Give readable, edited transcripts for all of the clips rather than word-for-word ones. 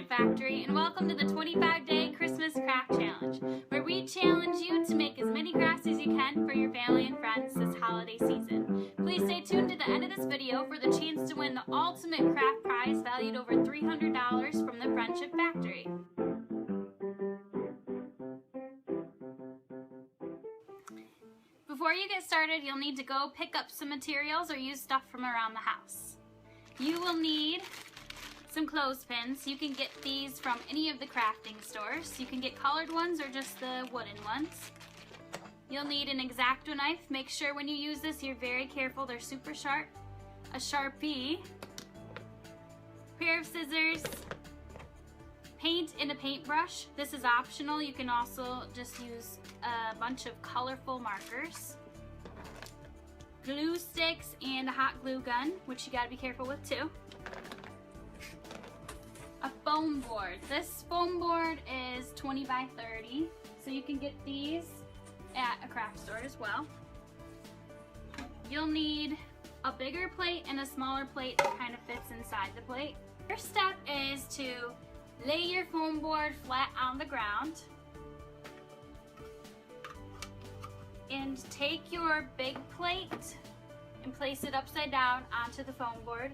Friendship Factory, and welcome to the 25-day Christmas Craft Challenge, where we challenge you to make as many crafts as you can for your family and friends this holiday season. Please stay tuned to the end of this video for the chance to win the ultimate craft prize valued over $300 from the Friendship Factory. Before you get started, you'll need to go pick up some materials or use stuff from around the house. You will need some clothespins. You can get these from any of the crafting stores. You can get colored ones or just the wooden ones. You'll need an X-Acto knife. Make sure when you use this you're very careful. They're super sharp. A Sharpie, pair of scissors, paint and a paintbrush. This is optional. You can also just use a bunch of colorful markers, glue sticks, and a hot glue gun, which you gotta be careful with too. A foam board. This foam board is 20 by 30, so you can get these at a craft store as well. You'll need a bigger plate and a smaller plate that kind of fits inside the plate. First step is to lay your foam board flat on the ground and take your big plate and place it upside down onto the foam board.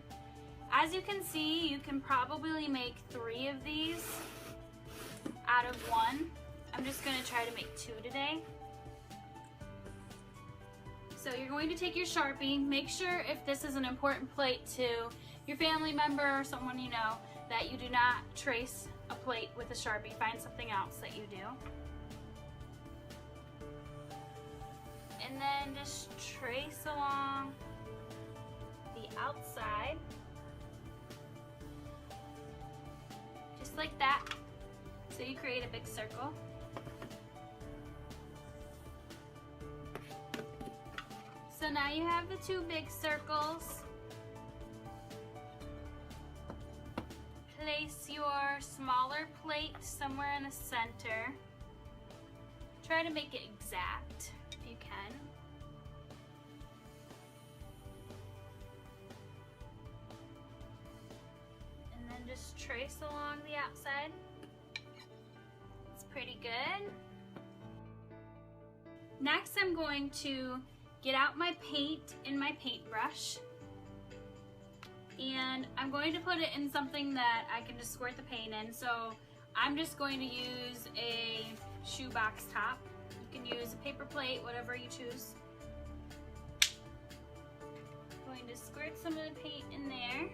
As you can see, you can probably make 3 of these out of 1. I'm just going to try to make 2 today. So you're going to take your Sharpie. Make sure if this is an important plate to your family member or someone you know that you do not trace a plate with a Sharpie. Find something else that you do. And then just trace along the outside. Just like that. So you create a big circle. So now you have the 2 big circles. Place your smaller plate somewhere in the center. Try to make it exact if you can. And then just trace along the outside. It's pretty good. Next, I'm going to get out my paint and my paintbrush, and I'm going to put it in something that I can just squirt the paint in. So I'm just going to use a shoebox top. You can use a paper plate, whatever you choose. I'm going to squirt some of the paint in there.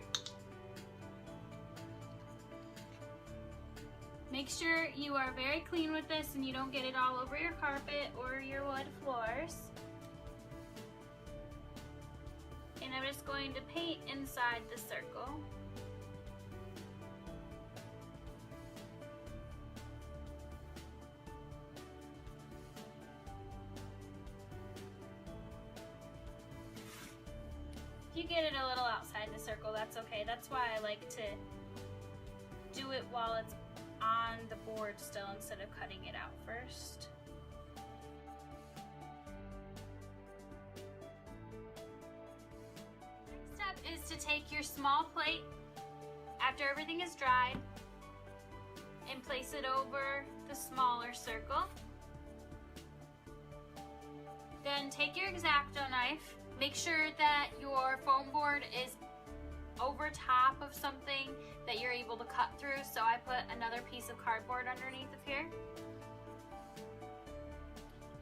Make sure you are very clean with this and you don't get it all over your carpet or your wood floors. And I'm just going to paint inside the circle. If you get it a little outside the circle, that's okay. That's why I like to do it while it's on the board still instead of cutting it out first. Is to take your small plate after everything is dried and place it over the smaller circle. Then take your X-Acto knife. Make sure that your foam board is over top of something that you're able to cut through. So I put another piece of cardboard underneath of here.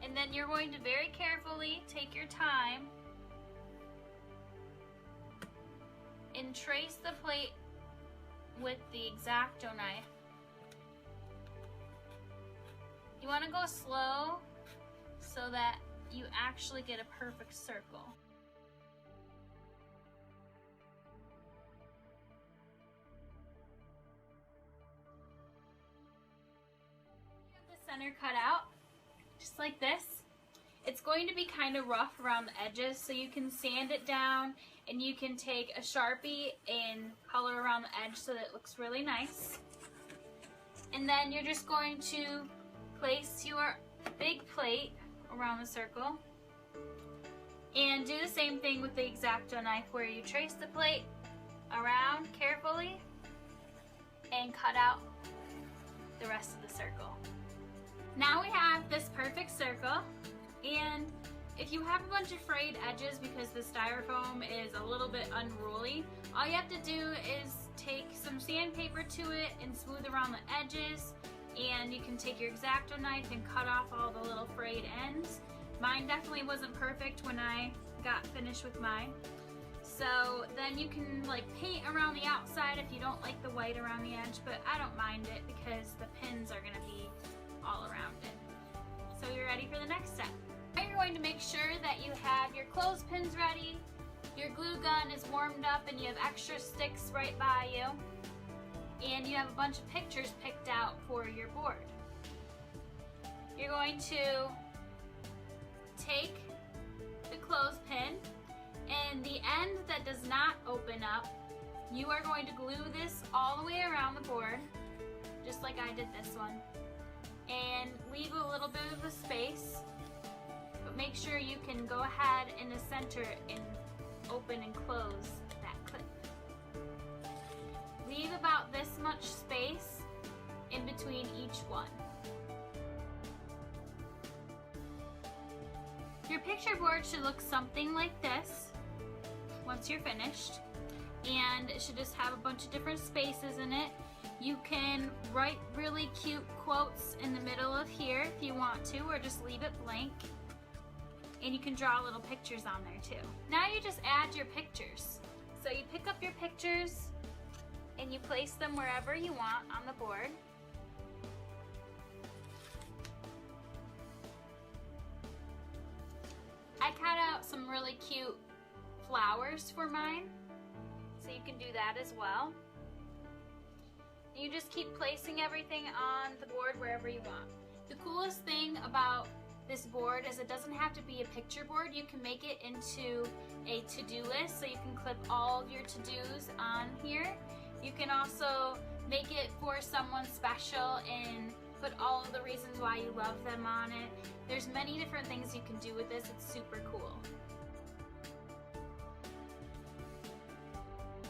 And then you're going to very carefully take your time and trace the plate with the X-Acto knife. You want to go slow so that you actually get a perfect circle. You have the center cut out, just like this. It's going to be kind of rough around the edges, so you can sand it down and you can take a Sharpie and color around the edge so that it looks really nice. And then you're just going to place your big plate around the circle and do the same thing with the X-Acto knife, where you trace the plate around carefully and cut out the rest of the circle. Now we have this perfect circle, and if you have a bunch of frayed edges because the styrofoam is a little bit unruly, all you have to do is take some sandpaper to it and smooth around the edges, and you can take your X-Acto knife and cut off all the little frayed ends. Mine definitely wasn't perfect when I got finished with mine. So then you can like paint around the outside if you don't like the white around the edge, but I don't mind it because the pins are gonna be all around it. So you're ready for the next step. Now you're going to make sure that you have your clothespins ready, your glue gun is warmed up, and you have extra sticks right by you, and you have a bunch of pictures picked out for your board. You're going to take the clothespin, and the end that does not open up, you are going to glue this all the way around the board, just like I did this one, and leave a little bit of a space, but make sure you can go ahead in the center and open and close that clip. Leave about this much space in between each one. Your picture board should look something like this once you're finished, and it should just have a bunch of different spaces in it. You can write really cute quotes in the middle of here if you want to, or just leave it blank. And you can draw little pictures on there too. Now you just add your pictures. So you pick up your pictures and you place them wherever you want on the board. I cut out some really cute flowers for mine, so you can do that as well. You just keep placing everything on the board wherever you want. The coolest thing about this board is it doesn't have to be a picture board. You can make it into a to-do list, so you can clip all of your to-dos on here. You can also make it for someone special and put all of the reasons why you love them on it. There's many different things you can do with this. It's super cool.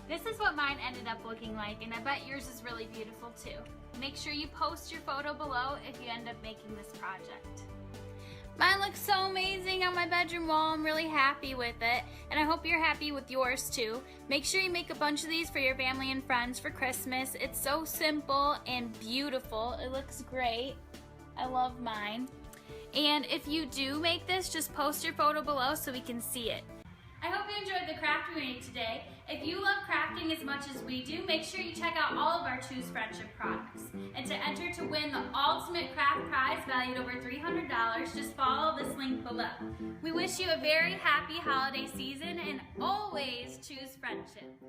This is what mine ended up looking like, and I bet yours is really beautiful too. Make sure you post your photo below if you end up making this project. Mine looks so amazing on my bedroom wall. I'm really happy with it, and I hope you're happy with yours too. Make sure you make a bunch of these for your family and friends for Christmas. It's so simple and beautiful. It looks great. I love mine. And if you do make this, just post your photo below so we can see it. I hope you enjoyed the craft we made today. If you love crafting as much as we do, make sure you check out all of our Choose Friendship products. And to enter to win the ultimate craft prize valued over $300, just follow this link below. We wish you a very happy holiday season and always choose friendship.